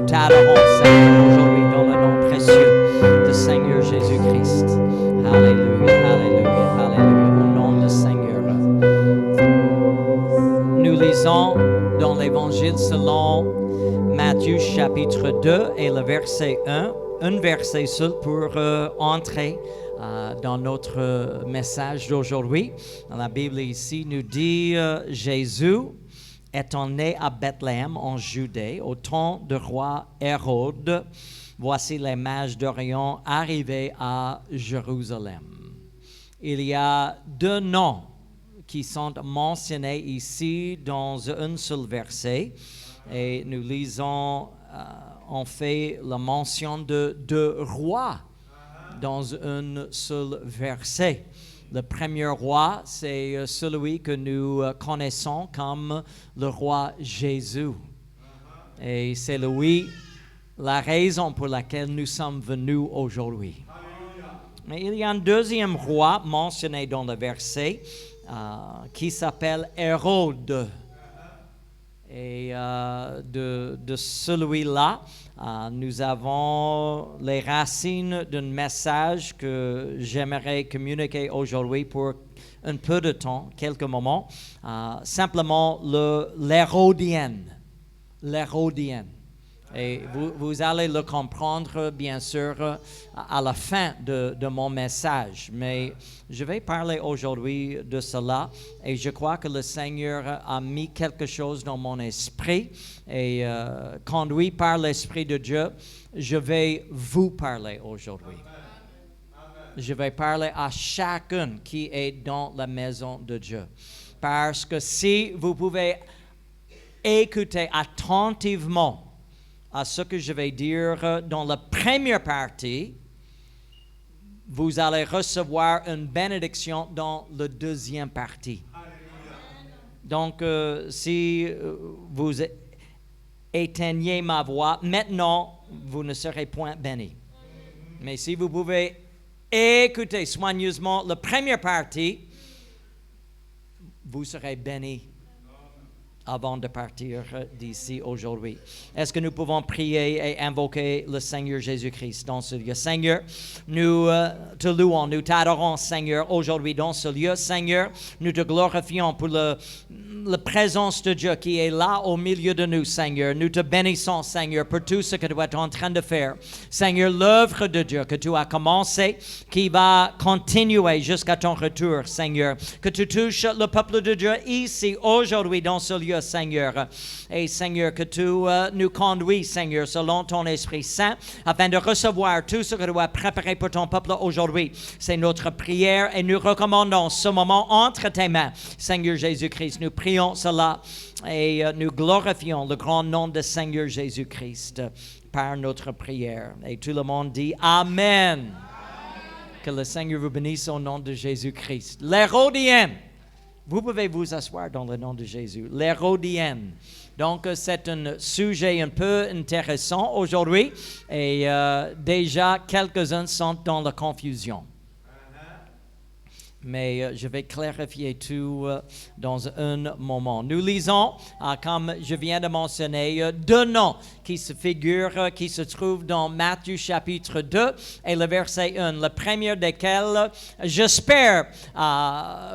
t'adorons, Seigneur, aujourd'hui dans le nom précieux du Seigneur Jésus-Christ. Alléluia, alléluia, alléluia, au nom du Seigneur. Nous lisons dans l'Évangile selon Matthieu chapitre 2 et le verset 1, un verset seul pour entrer dans notre message d'aujourd'hui. Dans la Bible ici, nous dit Jésus étant né à Bethléem en Judée au temps du roi Hérode, voici les mages d'Orient arrivés à Jérusalem. Il y a deux noms qui sont mentionnés ici dans un seul verset et nous lisons en fait la mention de deux rois dans un seul verset. Le premier roi, c'est celui que nous connaissons comme le roi Jésus. Et c'est lui la raison pour laquelle nous sommes venus aujourd'hui. Mais il y a un deuxième roi mentionné dans le verset qui s'appelle Hérode. Et de celui-là, nous avons les racines d'un message que j'aimerais communiquer aujourd'hui pour un peu de temps, quelques moments. Simplement l'hérodienne. L'hérodienne. Et vous allez le comprendre, bien sûr, à la fin de mon message. Mais je vais parler aujourd'hui de cela. Et je crois que le Seigneur a mis quelque chose dans mon esprit. Et conduit par l'Esprit de Dieu, je vais vous parler aujourd'hui. Je vais parler à chacun qui est dans la maison de Dieu. Parce que si vous pouvez écouter attentivement à ce que je vais dire dans la première partie, vous allez recevoir une bénédiction dans la deuxième partie. Donc, si vous éteignez ma voix, maintenant, vous ne serez point bénis. Mais si vous pouvez écouter soigneusement la première partie, vous serez bénis avant de partir d'ici aujourd'hui. Est-ce que nous pouvons prier et invoquer le Seigneur Jésus-Christ dans ce lieu? Seigneur, nous te louons, nous t'adorons, Seigneur, aujourd'hui dans ce lieu. Seigneur, nous te glorifions pour la présence de Dieu qui est là au milieu de nous, Seigneur. Nous te bénissons, Seigneur, pour tout ce que tu es en train de faire. Seigneur, l'œuvre de Dieu que tu as commencé, qui va continuer jusqu'à ton retour, Seigneur. Que tu touches le peuple de Dieu ici, aujourd'hui, dans ce lieu, Seigneur. Et Seigneur, que tu nous conduis, Seigneur, selon ton Esprit Saint, afin de recevoir tout ce que tu as préparé pour ton peuple aujourd'hui. C'est notre prière et nous recommandons ce moment entre tes mains, Seigneur Jésus-Christ. Nous prions cela et nous glorifions le grand nom de Seigneur Jésus-Christ par notre prière. Et tout le monde dit Amen. Amen. Que le Seigneur vous bénisse au nom de Jésus-Christ. L'hérodienne. Vous pouvez vous asseoir dans le nom de Jésus. L'hérodienne. Donc, c'est un sujet un peu intéressant aujourd'hui et déjà quelques-uns sont dans la confusion. Mais je vais clarifier tout dans un moment. Nous lisons, comme je viens de mentionner, deux noms qui se figurent, qui se trouvent dans Matthieu chapitre 2 et le verset 1. Le premier desquels, j'espère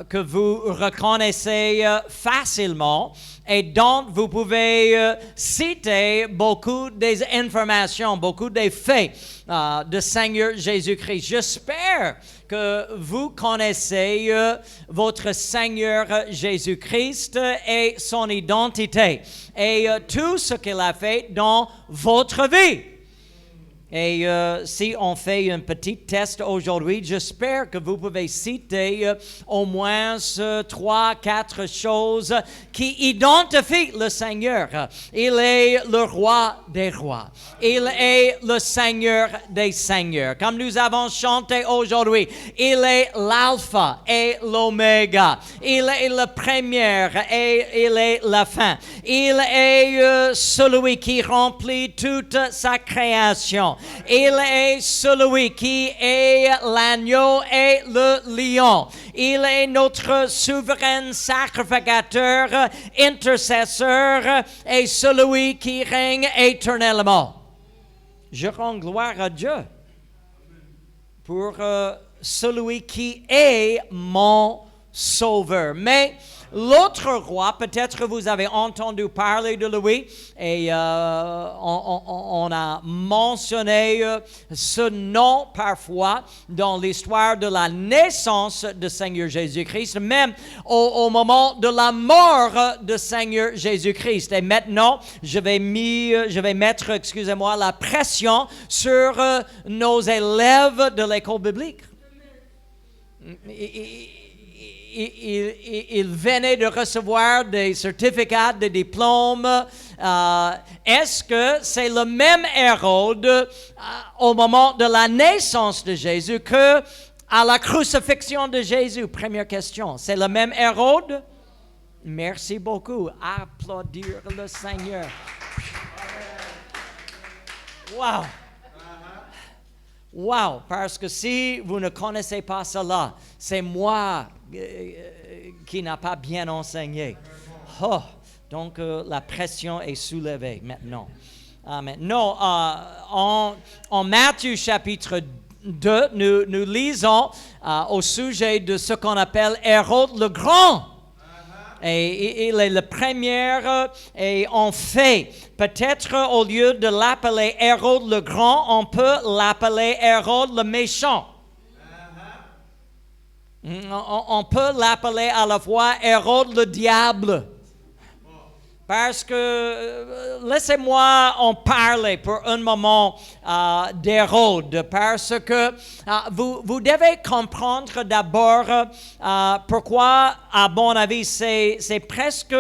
que vous reconnaissez facilement et dont vous pouvez citer beaucoup des informations, beaucoup des faits de Seigneur Jésus-Christ. J'espère que vous connaissez votre Seigneur Jésus-Christ et son identité et tout ce qu'il a fait dans votre vie. Et si on fait un petit test aujourd'hui, j'espère que vous pouvez citer au moins 3-4 choses qui identifient le Seigneur. Il est le roi des rois. Il est le Seigneur des seigneurs. Comme nous avons chanté aujourd'hui, il est l'alpha et l'oméga. Il est le premier et il est la fin. Il est celui qui remplit toute sa création. Il est celui qui est l'agneau et le lion. Il est notre souverain sacrificateur, intercesseur et celui qui règne éternellement. Je rends gloire à Dieu pour celui qui est mon sauveur. Mais l'autre roi, peut-être vous avez entendu parler de lui et on a mentionné ce nom parfois dans l'histoire de la naissance de Seigneur Jésus-Christ, même au moment de la mort de Seigneur Jésus-Christ. Et maintenant, je vais mettre, la pression sur nos élèves de l'école biblique. Il venait de recevoir des certificats, des diplômes. Est-ce que c'est le même Hérode au moment de la naissance de Jésus que à la crucifixion de Jésus? Première question. C'est le même Hérode? Merci beaucoup. Applaudir le Seigneur. Wow! Wow! Parce que si vous ne connaissez pas cela, c'est moi qui n'a pas bien enseigné. Oh, donc la pression est soulevée maintenant. Maintenant, en Matthieu chapitre 2, nous lisons au sujet de ce qu'on appelle Hérode le Grand. Et il est le premier, et en fait, peut-être au lieu de l'appeler Hérode le Grand, on peut l'appeler Hérode le Méchant. On peut l'appeler à la fois Hérode le Diable. Parce que, laissez-moi en parler pour un moment d'Hérode, parce que vous devez comprendre d'abord pourquoi, à mon avis, c'est presque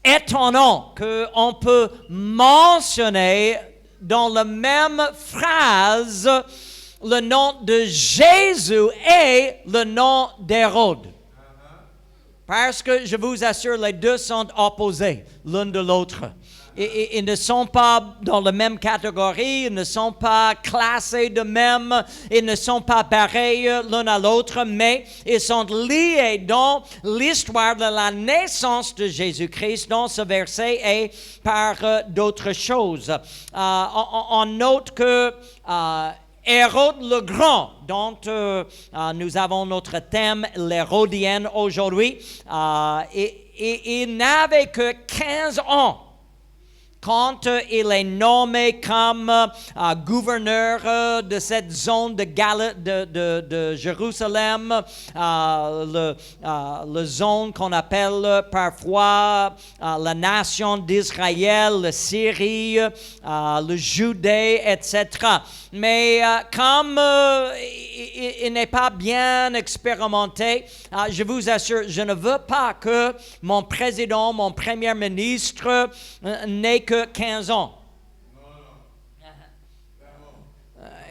étonnant qu'on peut mentionner dans la même phrase le nom de Jésus et le nom d'Hérode. Parce que je vous assure, les deux sont opposés l'un de l'autre. Ils ne sont pas dans la même catégorie, ils ne sont pas classés de même, ils ne sont pas pareils l'un à l'autre, mais ils sont liés dans l'histoire de la naissance de Jésus-Christ dans ce verset et par d'autres choses. On note que Hérode le Grand, dont nous avons notre thème, l'Hérodienne aujourd'hui, il n'avait que 15 ans quand il est nommé comme gouverneur de cette zone de Jérusalem, la zone qu'on appelle parfois la nation d'Israël, la Syrie, le Judée, etc. Mais comme il n'est pas bien expérimenté, je vous assure, je ne veux pas que mon président, mon premier ministre n'ait que 15 ans.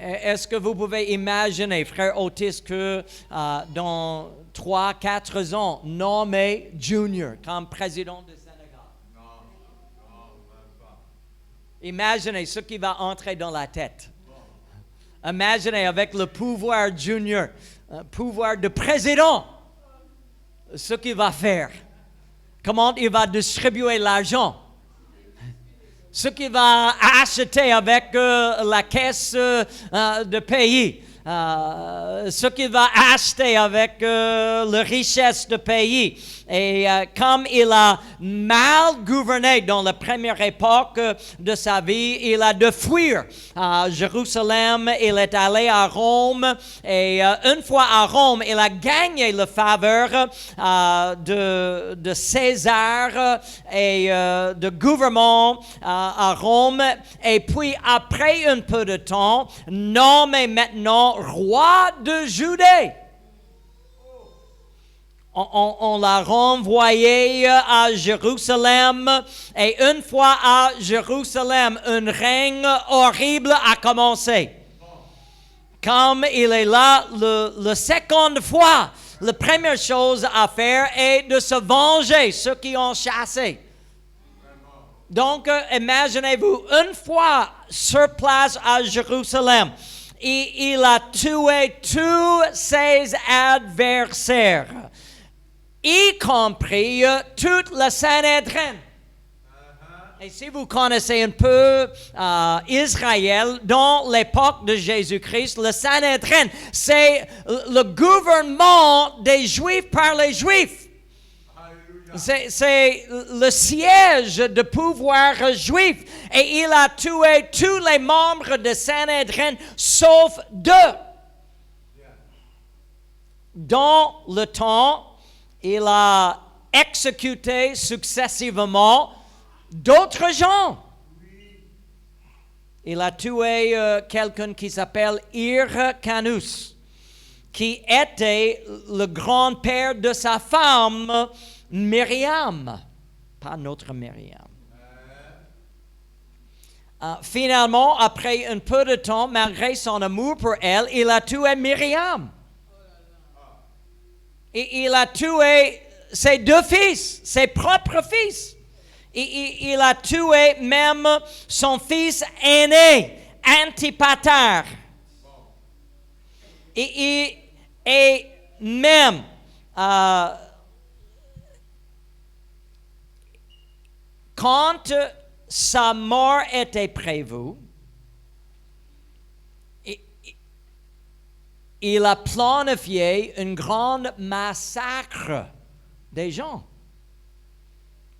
Est-ce que vous pouvez imaginer, frère Otis, que dans 3-4 ans, nommé Junior comme président du Sénégal? Non, même pas. Imaginez ce qui va entrer dans la tête. Imaginez avec le pouvoir Junior, pouvoir de président, ce qu'il va faire. Comment il va distribuer l'argent. Ce qu'il va acheter avec la caisse de pays, ce qu'il va acheter avec la richesse de pays. Et comme il a mal gouverné dans la première époque de sa vie, il a dû fuir à Jérusalem, il est allé à Rome, et une fois à Rome, il a gagné la faveur de César et de gouvernement à Rome, et puis après un peu de temps, nommé maintenant roi de Judée. On l'a renvoyé à Jérusalem, et une fois à Jérusalem, un règne horrible a commencé. Comme il est là la seconde fois, la première chose à faire est de se venger, ceux qui ont chassé. Donc, imaginez-vous, une fois sur place à Jérusalem, il a tué tous ses adversaires, y compris toute la Sanhédrin. Et si vous connaissez un peu Israël, dans l'époque de Jésus-Christ, le Sanhédrin, c'est le gouvernement des Juifs par les Juifs. C'est le siège de pouvoir juif. Et il a tué tous les membres de Sanhédrin, sauf 2. Dans le temps, il a exécuté successivement d'autres gens. Il a tué quelqu'un qui s'appelle Hyrcanus, qui était le grand-père de sa femme, Myriam, pas notre Myriam. Finalement, après un peu de temps, malgré son amour pour elle, il a tué Myriam. Et il a tué ses 2 fils, ses propres fils. Et il a tué même son fils aîné, Antipater. Et même quand sa mort était prévue, il a planifié un grand massacre des gens.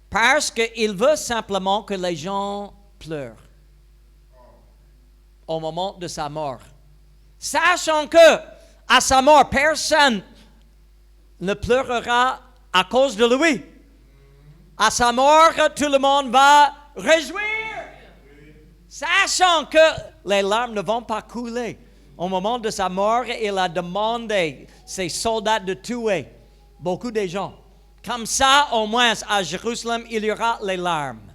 Parce qu'il veut simplement que les gens pleurent au moment de sa mort. Sachant que, à sa mort, personne ne pleurera à cause de lui. À sa mort, tout le monde va réjouir. Sachant que les larmes ne vont pas couler. Au moment de sa mort, il a demandé ses soldats de tuer beaucoup de gens. Comme ça, au moins, à Jérusalem, il y aura les larmes.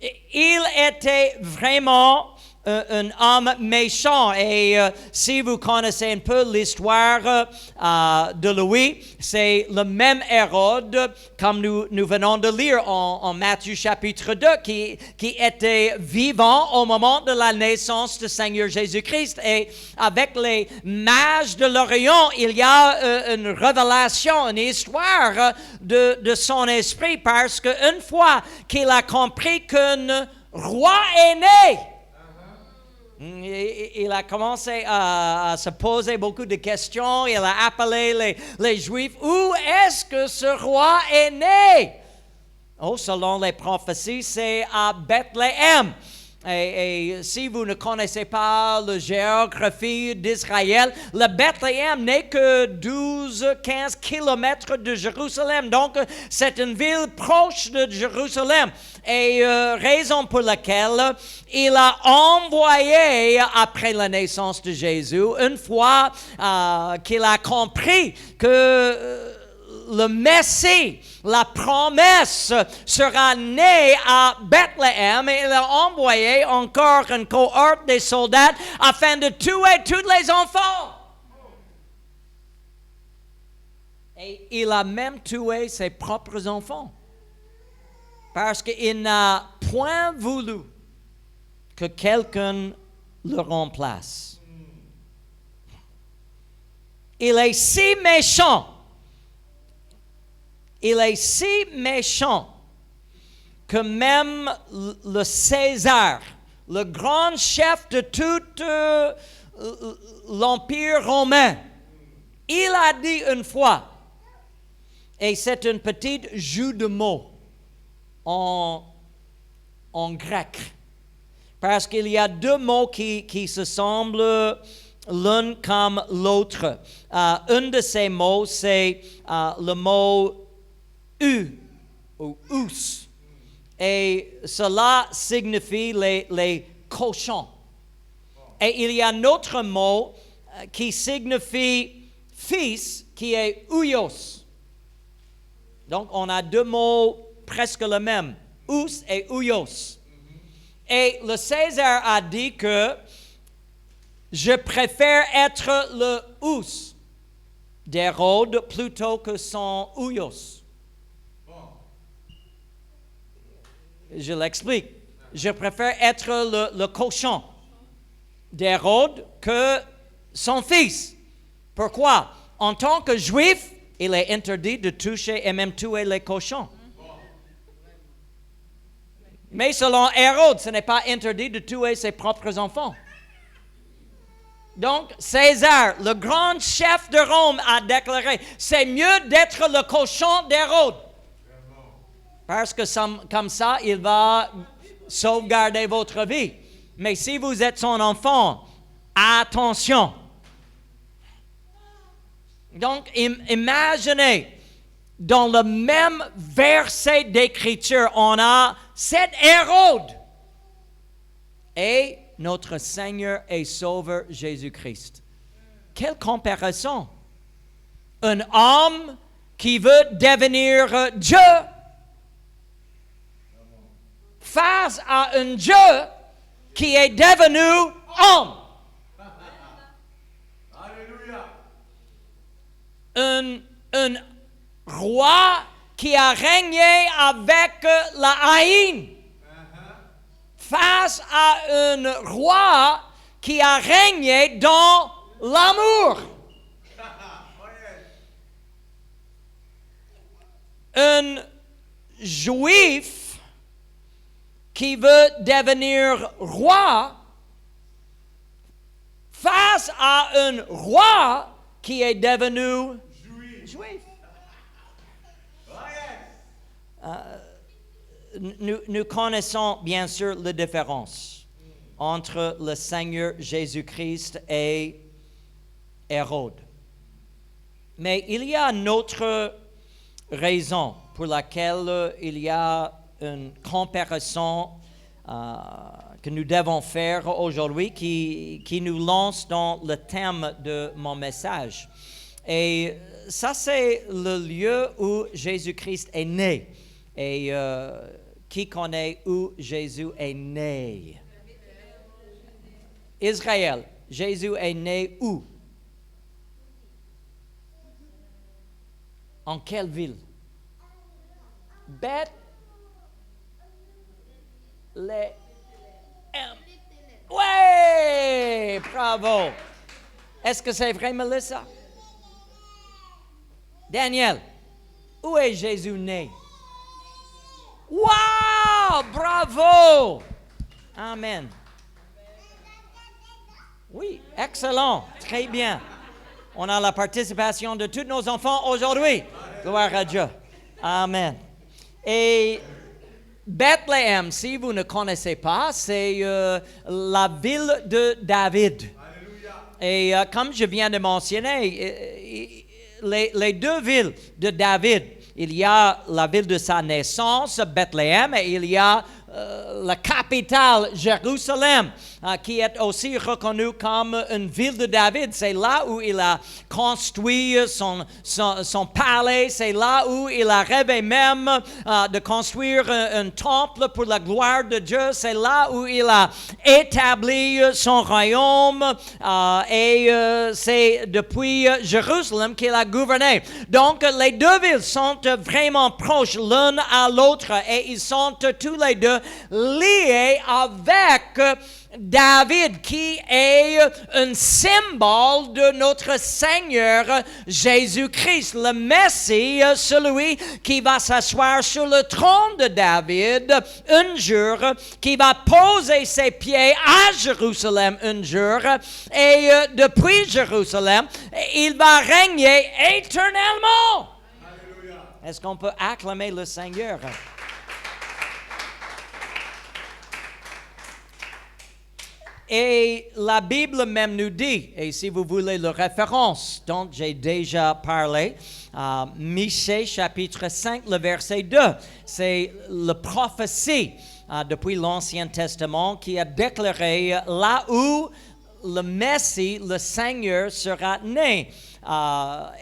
Il était vraiment un homme méchant. Et si vous connaissez un peu l'histoire de lui, c'est le même Hérode, comme nous venons de lire en Matthieu chapitre 2, qui était vivant au moment de la naissance du Seigneur Jésus-Christ. Et avec les mages de l'Orient, il y a une révélation, une histoire de son esprit, parce qu'une fois qu'il a compris qu'un roi est né, il a commencé à se poser beaucoup de questions. Il a appelé les Juifs. Où est-ce que ce roi est né? Oh, selon les prophéties, c'est à Bethléem. Et si vous ne connaissez pas la géographie d'Israël, le Bethléem n'est que 12-15 kilomètres de Jérusalem. Donc, c'est une ville proche de Jérusalem. Et raison pour laquelle il a envoyé, après la naissance de Jésus, une fois qu'il a compris que le Messie, la promesse, sera né à Bethléem, et il a envoyé encore une cohorte de soldats afin de tuer tous les enfants. Et il a même tué ses propres enfants. Parce qu'il n'a point voulu que quelqu'un le remplace. Il est si méchant. Il est si méchant que même le César, le grand chef de tout l'Empire romain, il a dit une fois, et c'est un petit jeu de mots en grec, parce qu'il y a 2 mots qui se semblent l'un comme l'autre. Un de ces mots, c'est le mot ou ous. Et cela signifie les cochons. Et il y a un autre mot qui signifie fils, qui est ouios. Donc, on a 2 mots presque le même, ous et ouios. Et le César a dit que je préfère être le ous d'Hérode plutôt que son ouios. Je l'explique. Je préfère être le cochon d'Hérode que son fils. Pourquoi? En tant que juif, il est interdit de toucher et même tuer les cochons. Mais selon Hérode, ce n'est pas interdit de tuer ses propres enfants. Donc, César, le grand chef de Rome, a déclaré, c'est mieux d'être le cochon d'Hérode. Parce que comme ça, il va sauvegarder votre vie. Mais si vous êtes son enfant, attention. Donc, imaginez, dans le même verset d'Écriture, on a cet Hérode et notre Seigneur et Sauveur Jésus-Christ. Quelle comparaison! Un homme qui veut devenir Dieu face à un Dieu qui est devenu homme. Un roi qui a régné avec la haine face à un roi qui a régné dans l'amour. Un juif qui veut devenir roi face à un roi qui est devenu juif. Nous connaissons bien sûr la différence entre le Seigneur Jésus-Christ et Hérode. Mais il y a une autre raison pour laquelle il y a une comparaison que nous devons faire aujourd'hui qui nous lance dans le thème de mon message. Et ça, c'est le lieu où Jésus-Christ est né. Et qui connaît où Jésus est né? Israël. Jésus est né où? En quelle ville? Bethléem. Ouais, bravo. Est-ce que c'est vrai, Melissa? Daniel, où est Jésus né? Wow, bravo. Amen. Oui, excellent, très bien. On a la participation de tous nos enfants aujourd'hui. Gloire à Dieu. Amen. Et Bethléem, si vous ne connaissez pas, c'est la ville de David. Et comme je viens de mentionner, les deux villes de David, il y a la ville de sa naissance, Bethléem, et il y a la capitale, Jérusalem, qui est aussi reconnue comme une ville de David. C'est là où il a construit son palais. C'est là où il a rêvé même de construire un temple pour la gloire de Dieu. C'est là où il a établi son royaume. Et c'est depuis Jérusalem qu'il a gouverné. Donc, les deux villes sont vraiment proches l'une à l'autre et ils sont tous les deux liés avec David, qui est un symbole de notre Seigneur Jésus-Christ, le Messie, celui qui va s'asseoir sur le trône de David un jour, qui va poser ses pieds à Jérusalem un jour, et depuis Jérusalem, il va régner éternellement. Alléluia. Est-ce qu'on peut acclamer le Seigneur? Et la Bible même nous dit, et si vous voulez la référence dont j'ai déjà parlé, Michée chapitre 5, le verset 2, c'est la prophétie depuis l'Ancien Testament qui a déclaré là où le Messie, le Seigneur, sera né.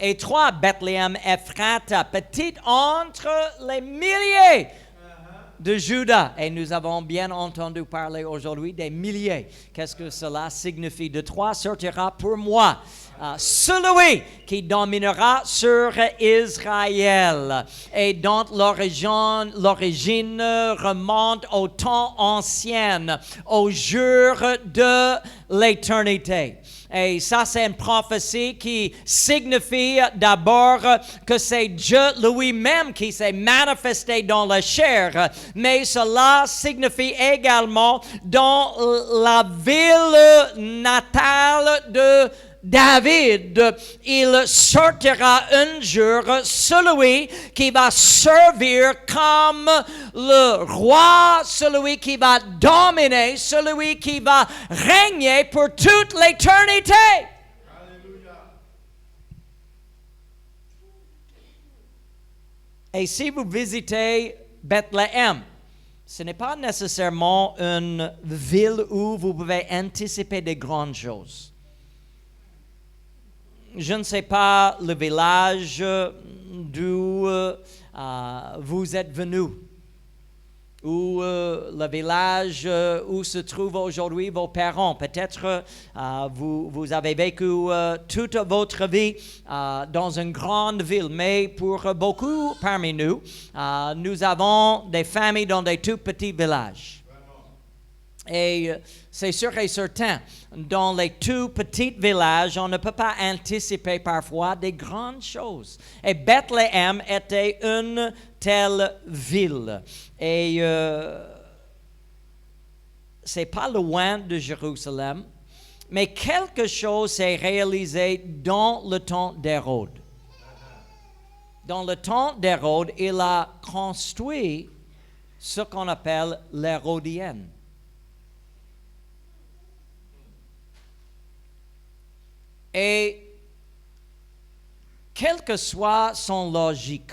Et toi, Bethléem Ephrata, petite entre les milliers de Juda. Et nous avons bien entendu parler aujourd'hui des milliers. Qu'est-ce que cela signifie? De toi sortira pour moi celui qui dominera sur Israël. Et dont l'origine remonte au temps ancien, au jour de l'éternité. Et ça, c'est une prophétie qui signifie d'abord que c'est Dieu lui-même qui s'est manifesté dans la chair, mais cela signifie également dans la ville natale de David, il sortira un jour celui qui va servir comme le roi, celui qui va dominer, celui qui va régner pour toute l'éternité. Alléluia. Et si vous visitez Bethléem, ce n'est pas nécessairement une ville où vous pouvez anticiper des grandes choses. Je ne sais pas le village d'où vous êtes venu, ou le village où se trouvent aujourd'hui vos parents. Peut-être vous avez vécu toute votre vie dans une grande ville, mais pour beaucoup parmi nous, nous avons des familles dans des tout petits villages. Et c'est sûr et certain, dans les tout petits villages, on ne peut pas anticiper parfois des grandes choses. Et Bethléem était une telle ville. Et c'est pas loin de Jérusalem, mais quelque chose s'est réalisé dans le temps d'Hérode. Dans le temps d'Hérode, il a construit ce qu'on appelle l'Hérodienne. Et quelle que soit son logique,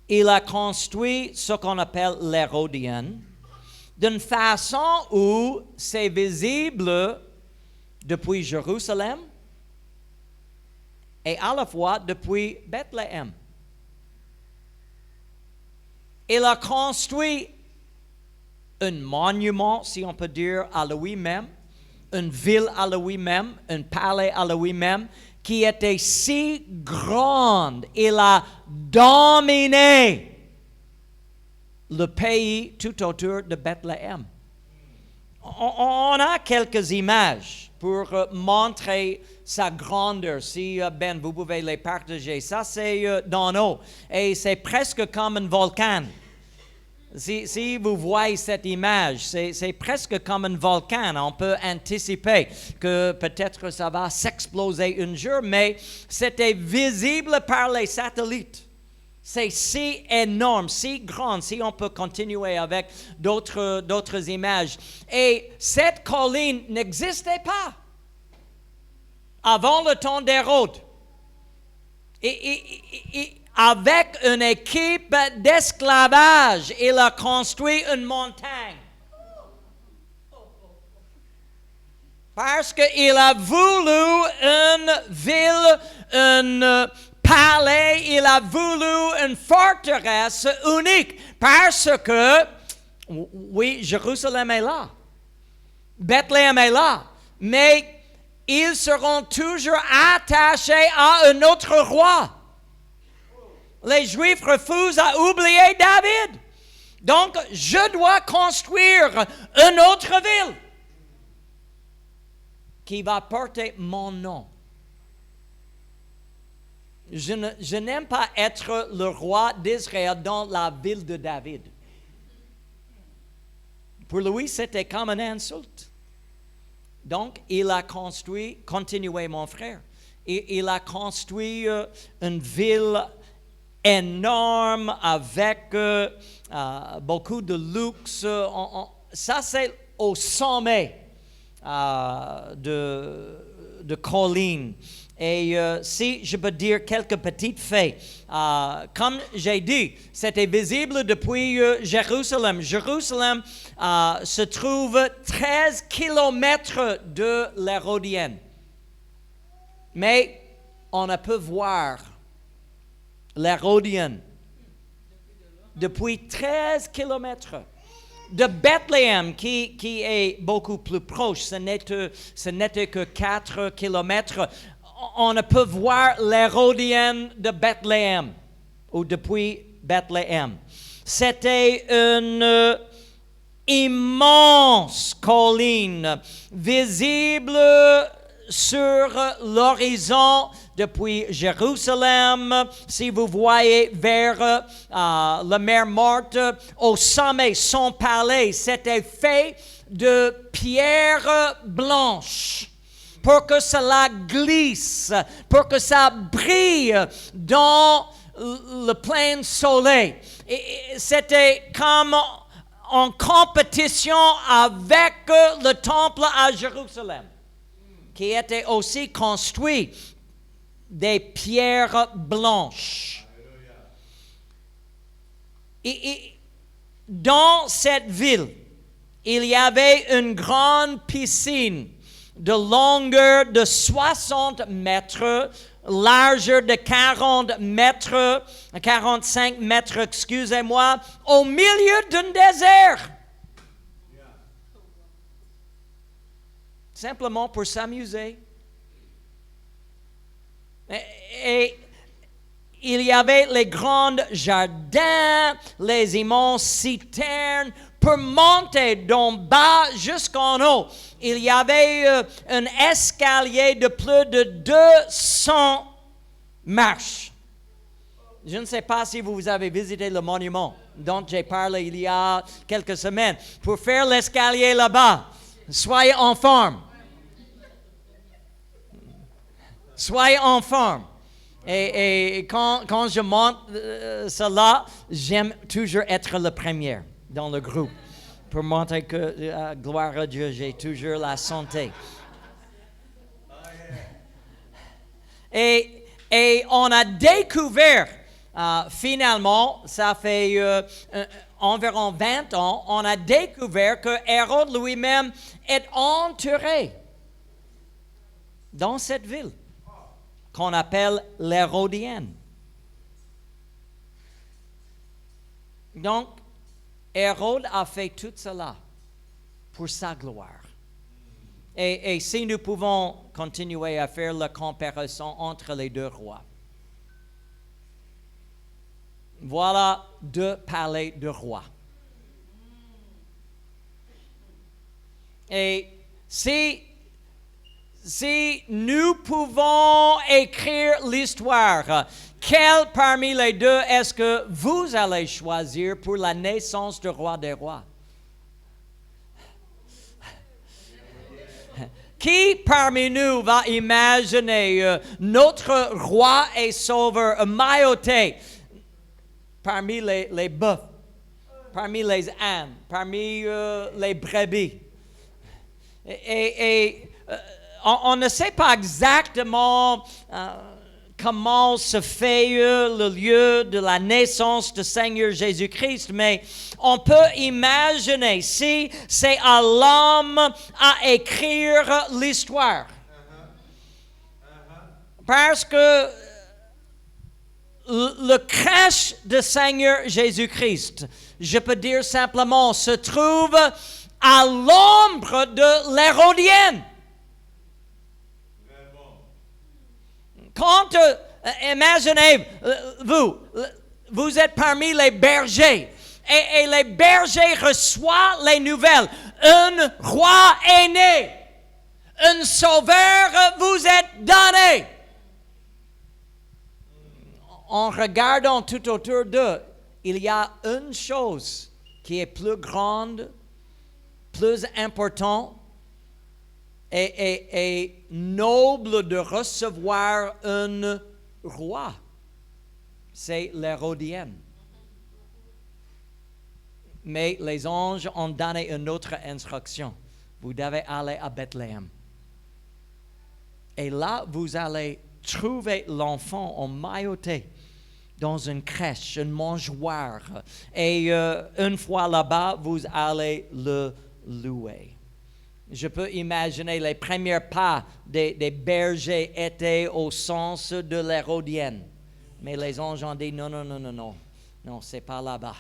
il a construit ce qu'on appelle l'Hérodienne d'une façon où c'est visible depuis Jérusalem et à la fois depuis Bethléem. Il a construit un monument, si on peut dire, à lui-même, une ville à lui-même, un palais à lui-même, qui était si grande, il a dominé le pays tout autour de Bethléem. On a quelques images pour montrer sa grandeur. Si Ben, vous pouvez les partager. Ça, c'est d'en haut. Et c'est presque comme un volcan. Si vous voyez cette image, c'est presque comme un volcan. On peut anticiper que peut-être ça va s'exploser un jour, mais c'était visible par les satellites. C'est si énorme, si grand, si on peut continuer avec d'autres images. Et cette colline n'existait pas avant le temps d'Hérode. Avec une équipe d'esclavage, il a construit une montagne. Parce qu'il a voulu une ville, un palais, il a voulu une forteresse unique. Parce que, oui, Jérusalem est là. Bethléem est là. Mais ils seront toujours attachés à un autre roi. Les Juifs refusent à oublier David. Donc, je dois construire une autre ville qui va porter mon nom. Je n'aime pas être le roi d'Israël dans la ville de David. Pour lui, c'était comme une insulte. Donc, il a construit, continuez mon frère, il a construit une ville énorme avec beaucoup de luxe. Ça, c'est au sommet de collines. Et si je peux dire quelques petites faits, comme j'ai dit, c'était visible depuis Jérusalem. Jérusalem se trouve 13 kilomètres de l'Hérodienne. Mais on ne peut voir l'Hérodienne depuis 13 kilomètres. de Bethléem, qui est beaucoup plus proche, ce n'était que 4 kilomètres, on ne peut voir l'Hérodienne de Bethléem, ou depuis Bethléem. C'était une immense colline visible sur l'horizon depuis Jérusalem. Si vous voyez vers la mer Morte, au sommet, son palais, c'était fait de pierres blanches pour que cela glisse, pour que ça brille dans le plein soleil. Et c'était comme en compétition avec le temple à Jérusalem, qui était aussi construit des pierres blanches. Et dans cette ville, il y avait une grande piscine de longueur de 60 mètres, largeur de 40 mètres, 45 mètres, excusez-moi, au milieu d'un désert. Simplement pour s'amuser. Et il y avait les grands jardins, les immenses citernes. Pour monter d'en bas jusqu'en haut, il y avait un escalier de plus de 200 marches. Je ne sais pas si vous avez visité le monument dont j'ai parlé il y a quelques semaines. Pour faire l'escalier là-bas, soyez en forme. Soyez en forme. Et quand je monte cela, j'aime toujours être le premier dans le groupe pour montrer que, gloire à Dieu, j'ai toujours la santé. Et on a découvert, finalement, ça fait environ 20 ans, on a découvert que Hérode lui-même est enterré dans cette ville qu'on appelle l'Hérodienne. Donc, Hérode a fait tout cela pour sa gloire. Et si nous pouvons continuer à faire la comparaison entre les deux rois. Voilà 2 palais de rois. Et si nous pouvons écrire l'histoire, quel parmi les deux est-ce que vous allez choisir pour la naissance du roi des rois? Qui parmi nous va imaginer notre roi et sauveur mailloté parmi les bœufs, parmi les ânes, parmi les brebis? Et on ne sait pas exactement comment se fait le lieu de la naissance du Seigneur Jésus-Christ, mais on peut imaginer si c'est à l'homme à écrire l'histoire. Parce que le crèche du Seigneur Jésus-Christ, je peux dire simplement, se trouve à l'ombre de l'Hérodienne. Quand, imaginez-vous, vous êtes parmi les bergers et les bergers reçoivent les nouvelles. Un roi est né. Un sauveur vous est donné. En regardant tout autour d'eux, il y a une chose qui est plus grande, plus importante, et noble de recevoir un roi. C'est l'Hérodienne. Mais les anges ont donné une autre instruction. Vous devez aller à Bethléem. Et là, vous allez trouver l'enfant emmailloté dans une crèche, une mangeoire. Et une fois là-bas, vous allez le louer. Je peux imaginer les premiers pas des bergers étaient au sens de l'Hérodienne. Mais les anges ont dit non, c'est pas là-bas.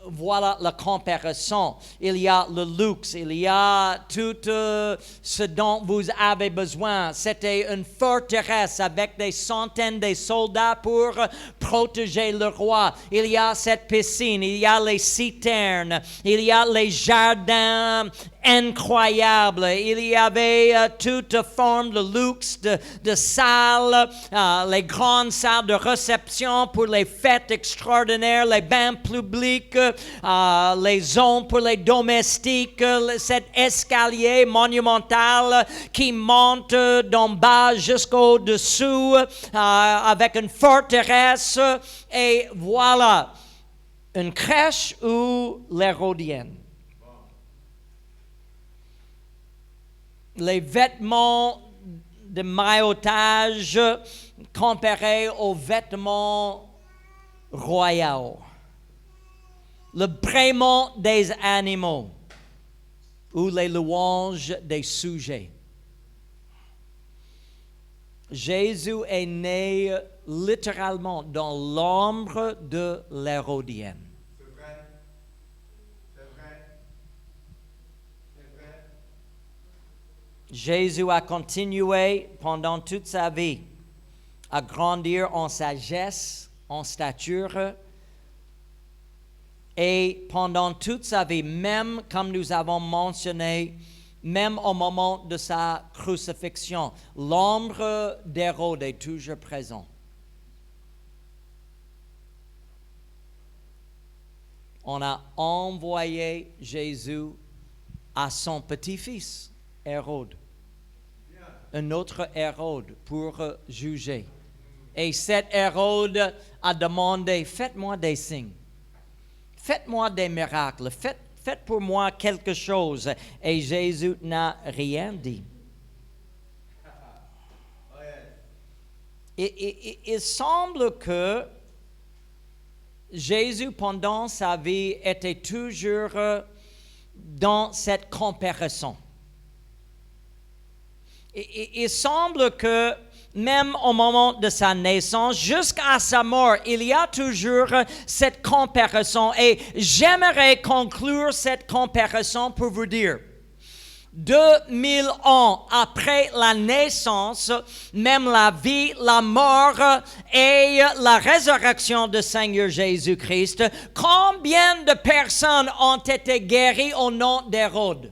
voilà la comparaison. Il y a le luxe, il y a tout ce dont vous avez besoin. C'était une forteresse avec des centaines de soldats pour protéger le roi. Il y a cette piscine, il y a les citernes, il y a les jardins incroyables. Il y avait toute forme de luxe, de salles, les grandes salles de réception pour les fêtes extraordinaires, les bains publics, les zones pour les domestiques, cet escalier monumental qui monte d'en bas jusqu'au dessous avec une forteresse. Et voilà, une crèche ou l'Hérodienne. Les vêtements de maillotage comparés aux vêtements royaux. Le braiement des animaux ou les louanges des sujets. Jésus est né littéralement dans l'ombre de l'Hérodienne. Jésus a continué pendant toute sa vie à grandir en sagesse, en stature, et pendant toute sa vie, même comme nous avons mentionné, même au moment de sa crucifixion, l'ombre d'Hérode est toujours présent. On a envoyé Jésus à son petit-fils, Hérode, un autre Hérode pour juger. Et cet Hérode a demandé, faites-moi des signes, faites-moi des miracles, faites pour moi quelque chose. Et Jésus n'a rien dit. Il semble que Jésus, pendant sa vie, était toujours dans cette comparaison. Il semble que même au moment de sa naissance, jusqu'à sa mort, il y a toujours cette comparaison. Et j'aimerais conclure cette comparaison pour vous dire, 2000 ans après la naissance, même la vie, la mort et la résurrection du Seigneur Jésus-Christ, combien de personnes ont été guéries au nom d'Hérode?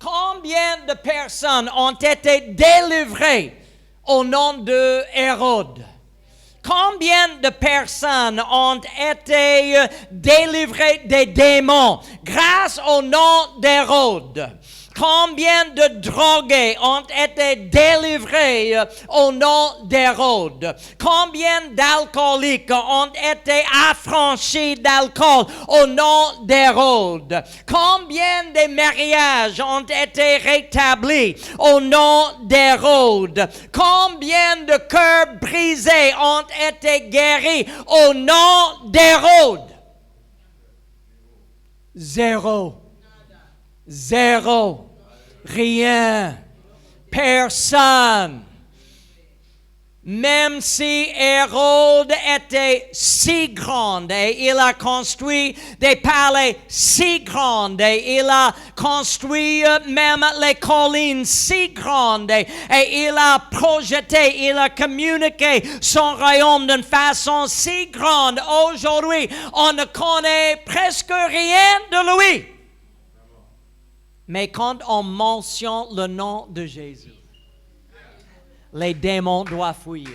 Combien de personnes ont été délivrées au nom de Hérode? Combien de personnes ont été délivrées des démons grâce au nom d'Hérode? Combien de drogués ont été délivrés au nom d'Hérode? Combien d'alcooliques ont été affranchis d'alcool au nom d'Hérode? Combien de mariages ont été rétablis au nom d'Hérode? Combien de cœurs brisés ont été guéris au nom d'Hérode? Zéro. Zéro. Rien. Personne. Même si Hérode était si grand et il a construit des palais si grands et il a construit même les collines si grandes et il a projeté, il a communiqué son royaume d'une façon si grande, aujourd'hui on ne connaît presque rien de lui. Mais quand on mentionne le nom de Jésus, les démons doivent fuir.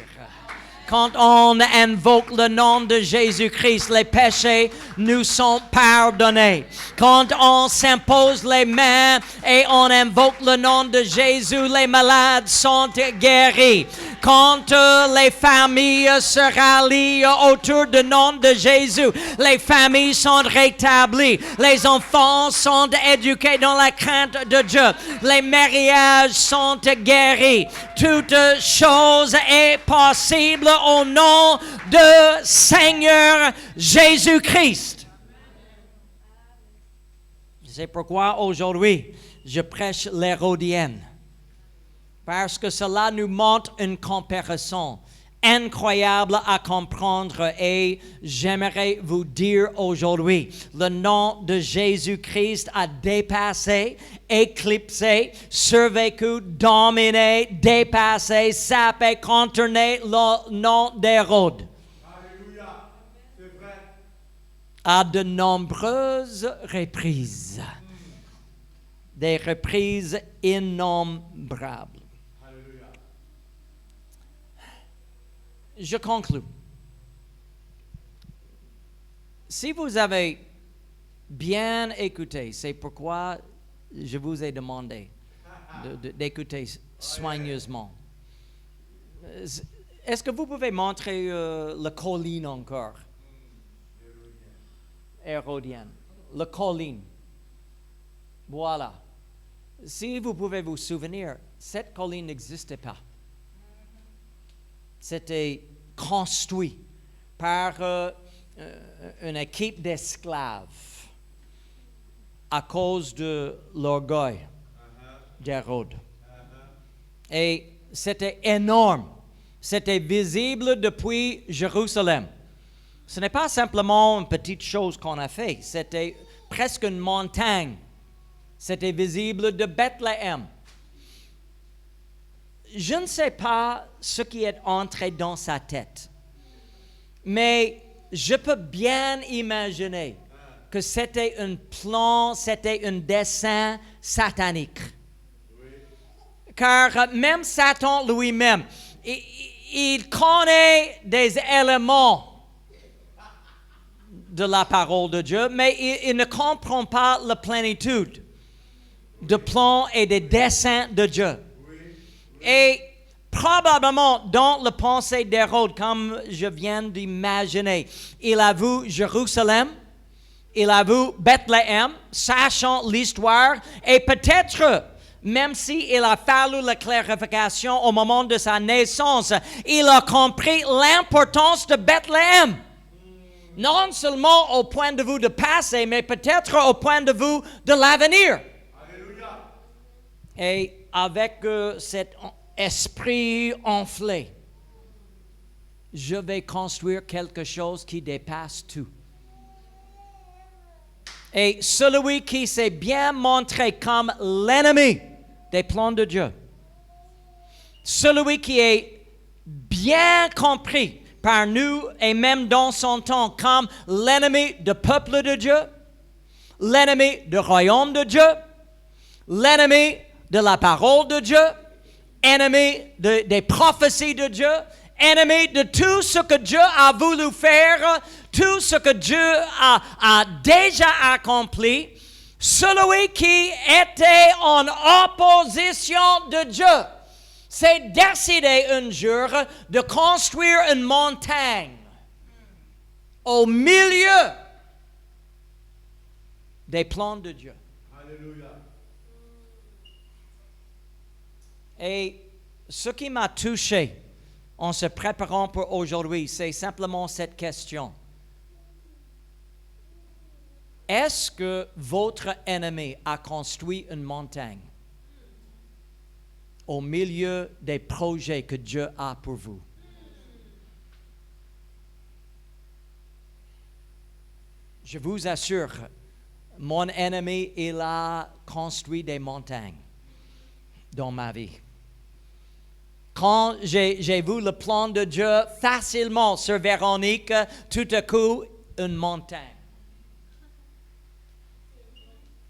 Quand on invoque le nom de Jésus-Christ, les péchés nous sont pardonnés. Quand on s'impose les mains et on invoque le nom de Jésus, les malades sont guéris. Quand les familles se rallient autour du nom de Jésus, les familles sont rétablies. Les enfants sont éduqués dans la crainte de Dieu. Les mariages sont guéris. Toute chose est possible au nom de Seigneur Jésus-Christ. C'est pourquoi aujourd'hui, je prêche l'Hérodienne. Parce que cela nous montre une comparaison incroyable à comprendre et j'aimerais vous dire aujourd'hui, le nom de Jésus-Christ a dépassé, éclipsé, survécu, dominé, dépassé, sapé, contourné le nom d'Hérode. Alléluia. C'est vrai. À de nombreuses reprises. Des reprises innombrables. Alléluia. Je conclus. Si vous avez bien écouté, c'est pourquoi je vous ai demandé d'écouter soigneusement. Est-ce que vous pouvez montrer la colline encore? Hérodienne. La colline. Voilà. Si vous pouvez vous souvenir, cette colline n'existait pas. C'était construit par une équipe d'esclaves à cause de l'orgueil d'Hérode. Et c'était énorme. C'était visible depuis Jérusalem. Ce n'est pas simplement une petite chose qu'on a fait. C'était presque une montagne. C'était visible de Bethléem. Je ne sais pas ce qui est entré dans sa tête, mais je peux bien imaginer que c'était un plan, c'était un dessein satanique. Car même Satan lui-même, il connaît des éléments de la parole de Dieu, mais il ne comprend pas la plénitude de plans et des desseins de Dieu. Et probablement dans la pensée d'Hérode, comme je viens d'imaginer, il a vu Jérusalem, il a vu Bethléem, sachant l'histoire, et peut-être, même s'il a fallu la clarification au moment de sa naissance, il a compris l'importance de Bethléem. Non seulement au point de vue du passé, mais peut-être au point de vue de l'avenir. Alléluia. Et avec cet esprit enflé, je vais construire quelque chose qui dépasse tout. Et celui qui s'est bien montré comme l'ennemi des plans de Dieu, celui qui est bien compris par nous et même dans son temps comme l'ennemi du peuple de Dieu, l'ennemi du royaume de Dieu, l'ennemi de la parole de Dieu, ennemi des prophéties de Dieu, ennemi de tout ce que Dieu a voulu faire, tout ce que Dieu a déjà accompli, celui qui était en opposition de Dieu s'est décidé un jour de construire une montagne au milieu des plans de Dieu. Alléluia. Et ce qui m'a touché en se préparant pour aujourd'hui, c'est simplement cette question. Est-ce que votre ennemi a construit une montagne au milieu des projets que Dieu a pour vous? Je vous assure, mon ennemi, il a construit des montagnes dans ma vie. Quand j'ai vu le plan de Dieu facilement sur Véronique, tout à coup, une montagne.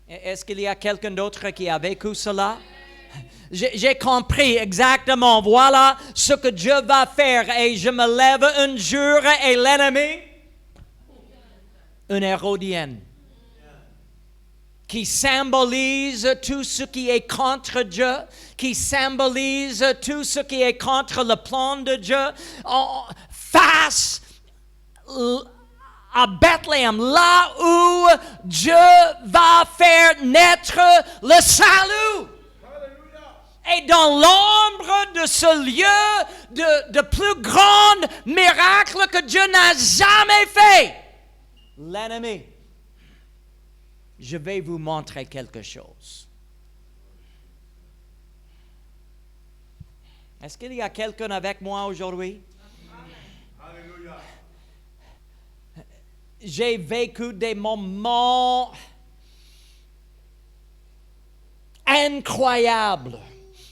Est-ce qu'il y a quelqu'un d'autre qui a vécu cela? J'ai compris exactement, voilà ce que Dieu va faire et je me lève un jour et l'ennemi, une Hérodienne, qui symbolise tout ce qui est contre Dieu, qui symbolise tout ce qui est contre le plan de Dieu, face à Bethléem, là où Dieu va faire naître le salut. Et dans l'ombre de ce lieu de plus grand miracle que Dieu n'a jamais fait, l'ennemi, je vais vous montrer quelque chose. Est-ce qu'il y a quelqu'un avec moi aujourd'hui? j'ai vécu des moments incroyables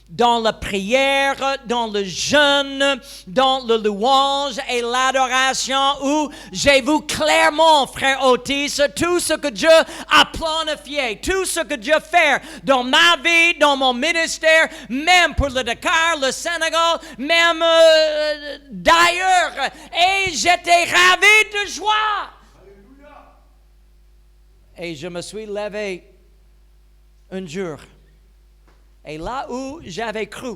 dans la prière, dans le jeûne, dans le louange et l'adoration, où j'ai vu clairement, frère Otis, tout ce que Dieu a planifié, tout ce que Dieu fait dans ma vie, dans mon ministère, même pour le Dakar, le Sénégal, même d'ailleurs. Et j'étais ravi de joie. Alléluia. Et je me suis levé un jour. Et là où j'avais cru,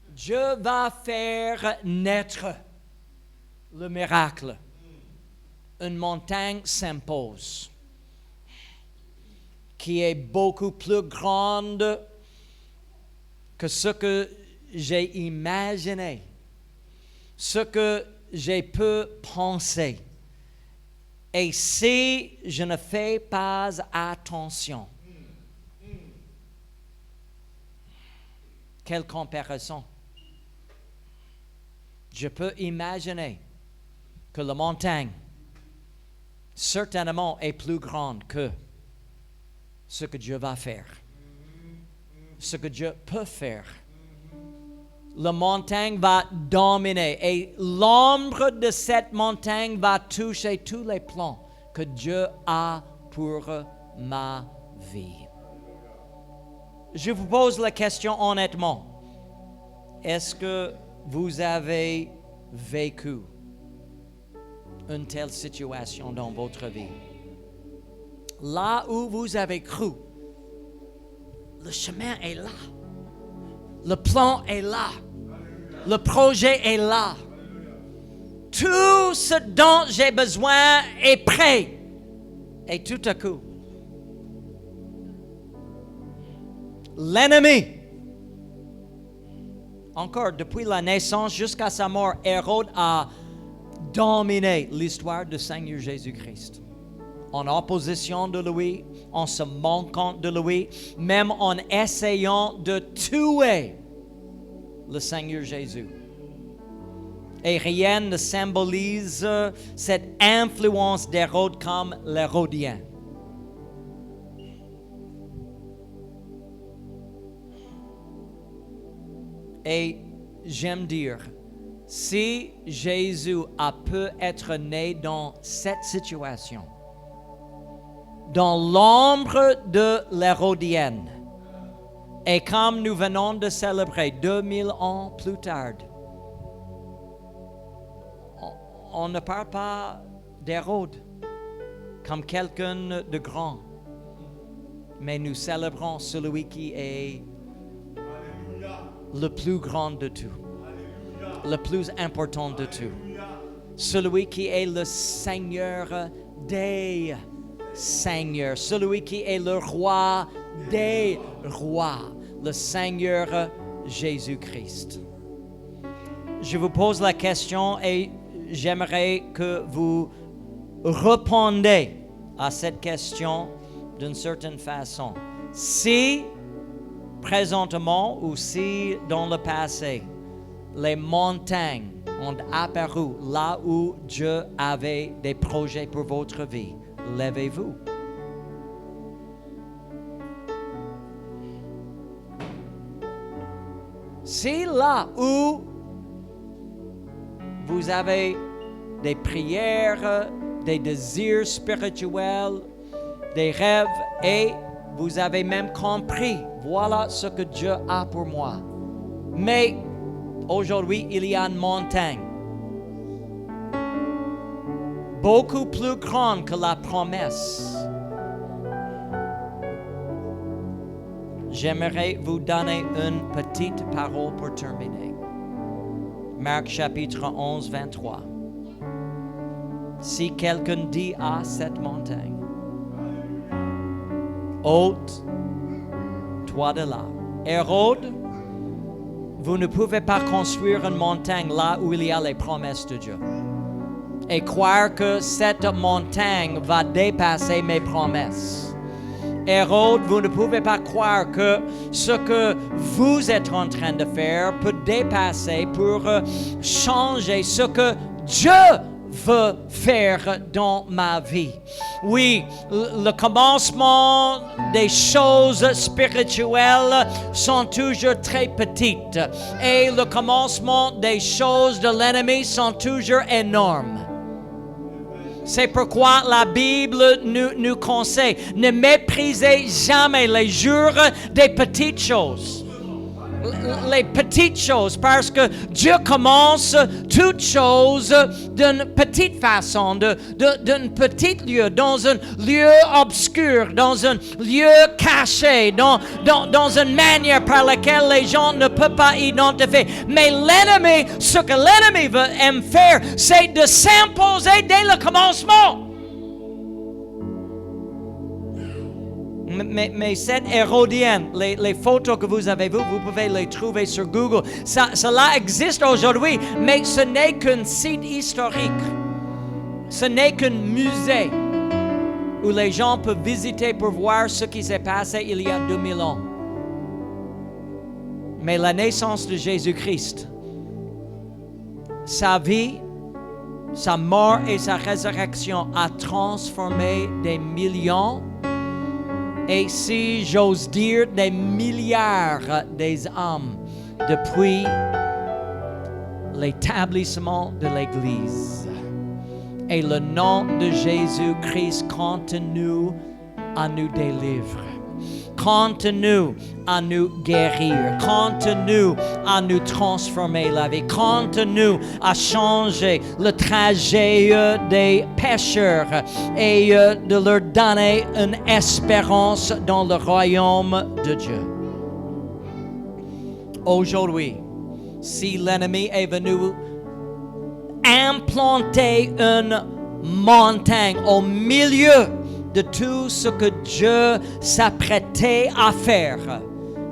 Dieu va faire naître le miracle. Une montagne s'impose, qui est beaucoup plus grande que ce que j'ai imaginé, ce que j'ai pu penser. Et si je ne fais pas attention, quelle comparaison? Je peux imaginer que la montagne, certainement, est plus grande que ce que Dieu va faire, ce que Dieu peut faire. La montagne va dominer et l'ombre de cette montagne va toucher tous les plans que Dieu a pour ma vie. Je vous pose la question honnêtement. Est-ce que vous avez vécu une telle situation dans votre vie? Là où vous avez cru, le chemin est là. Le plan est là. Le projet est là. Tout ce dont j'ai besoin est prêt. Et tout à coup, l'ennemi, encore depuis la naissance jusqu'à sa mort, Hérode a dominé l'histoire du Seigneur Jésus-Christ. En opposition de lui, en se moquant de lui, même en essayant de tuer le Seigneur Jésus. Et rien ne symbolise cette influence d'Hérode comme l'Hérodien. Et j'aime dire, si Jésus a pu être né dans cette situation, dans l'ombre de l'Hérodienne, et comme nous venons de célébrer 2000 ans plus tard, on ne parle pas d'Hérode comme quelqu'un de grand, mais nous célébrons celui qui est le plus grand de tout, le plus important de tout, celui qui est le Seigneur des Seigneurs, celui qui est le roi des rois, le Seigneur Jésus-Christ. Je vous pose la question et j'aimerais que vous répondiez à cette question d'une certaine façon. Si présentement ou si dans le passé, les montagnes ont apparu là où Dieu avait des projets pour votre vie, levez-vous. Si là où vous avez des prières, des désirs spirituels, des rêves, et vous avez même compris, voilà ce que Dieu a pour moi. Mais aujourd'hui, il y a une montagne beaucoup plus grande que la promesse. J'aimerais vous donner une petite parole pour terminer. Marc chapitre 11, 23. Si quelqu'un dit à cette montagne, ôte-toi de là. Hérode, vous ne pouvez pas construire une montagne là où il y a les promesses de Dieu. Et croire que cette montagne va dépasser mes promesses. Hérode, vous ne pouvez pas croire que ce que vous êtes en train de faire peut dépasser pour changer ce que Dieu veut faire dans ma vie. Oui, le commencement des choses spirituelles sont toujours très petites et le commencement des choses de l'ennemi sont toujours énormes. C'est pourquoi la Bible nous conseille, ne méprisez jamais les jours des petites choses. Les petites choses, parce que Dieu commence toutes choses d'une petite façon, d'un petit lieu, dans un lieu obscur, dans un lieu caché, dans une manière par laquelle les gens ne peuvent pas identifier. Mais l'ennemi, ce que l'ennemi aime faire, c'est de s'imposer dès le commencement. Mais cette hérodienne, les photos que vous avez vues, vous pouvez les trouver sur Google. Cela existe aujourd'hui, mais ce n'est qu'un site historique. Ce n'est qu'un musée où les gens peuvent visiter pour voir ce qui s'est passé il y a 2000 ans. Mais la naissance de Jésus-Christ, sa vie, sa mort et sa résurrection a transformé des millions et, si j'ose dire, des milliards des âmes depuis l'établissement de l'Église. Et le nom de Jésus-Christ continue à nous délivrer, continue à nous guérir, continue à nous transformer la vie, continue à changer le trajet des pécheurs et de leur donner une espérance dans le royaume de Dieu. Aujourd'hui, si l'ennemi est venu implanter une montagne au milieu de tout ce que Dieu s'apprêtait à faire,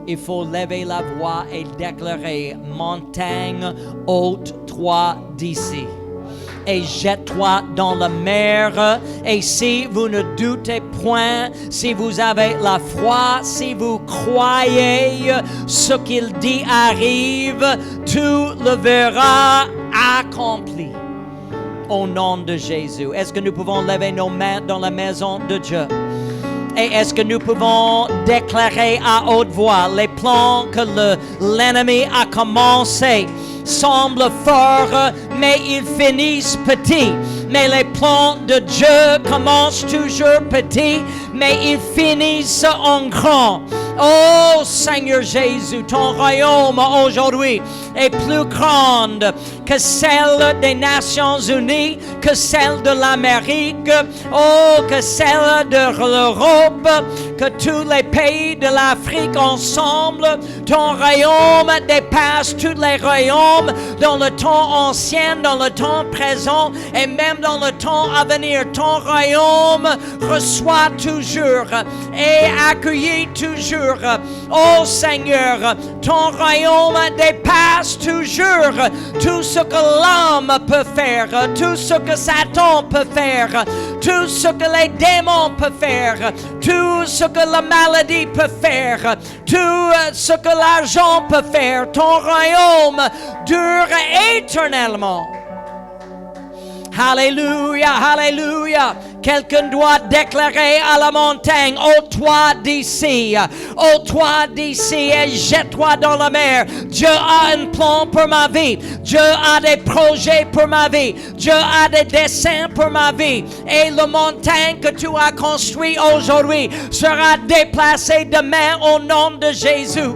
il faut lever la voix et déclarer: montagne, ôte-toi d'ici et jette-toi dans la mer. Et si vous ne doutez point, si vous avez la foi, si vous croyez ce qu'il dit arrive, tout le verra accompli. Au nom de Jésus. Est-ce que nous pouvons lever nos mains dans la maison de Dieu? Et est-ce que nous pouvons déclarer à haute voix les plans que l'ennemi a commencé semblent forts, mais ils finissent petits. Mais les plans de Dieu commencent toujours petits, mais ils finissent en grand. Oh Seigneur Jésus, ton royaume aujourd'hui est plus grand que celle des Nations Unies, que celle de l'Amérique, oh, que celle de l'Europe, que tous les pays de l'Afrique ensemble. Ton royaume dépasse tous les royaumes dans le temps ancien, dans le temps présent et même dans le temps à venir. Ton royaume reçoit toujours et accueillit toujours. Oh Seigneur, ton royaume dépasse toujours tout ce que l'homme peut faire, tout ce que Satan peut faire, tout ce que les démons peuvent faire, tout ce que la maladie peut faire, tout ce que l'argent peut faire. Ton royaume dure éternellement. Alléluia, alléluia. Quelqu'un doit déclarer à la montagne: ôte-toi d'ici, ôte-toi d'ici et jette-toi dans la mer. Dieu a un plan pour ma vie. Dieu a des projets pour ma vie. Dieu a des desseins pour ma vie. Et la montagne que tu as construite aujourd'hui sera déplacée demain au nom de Jésus.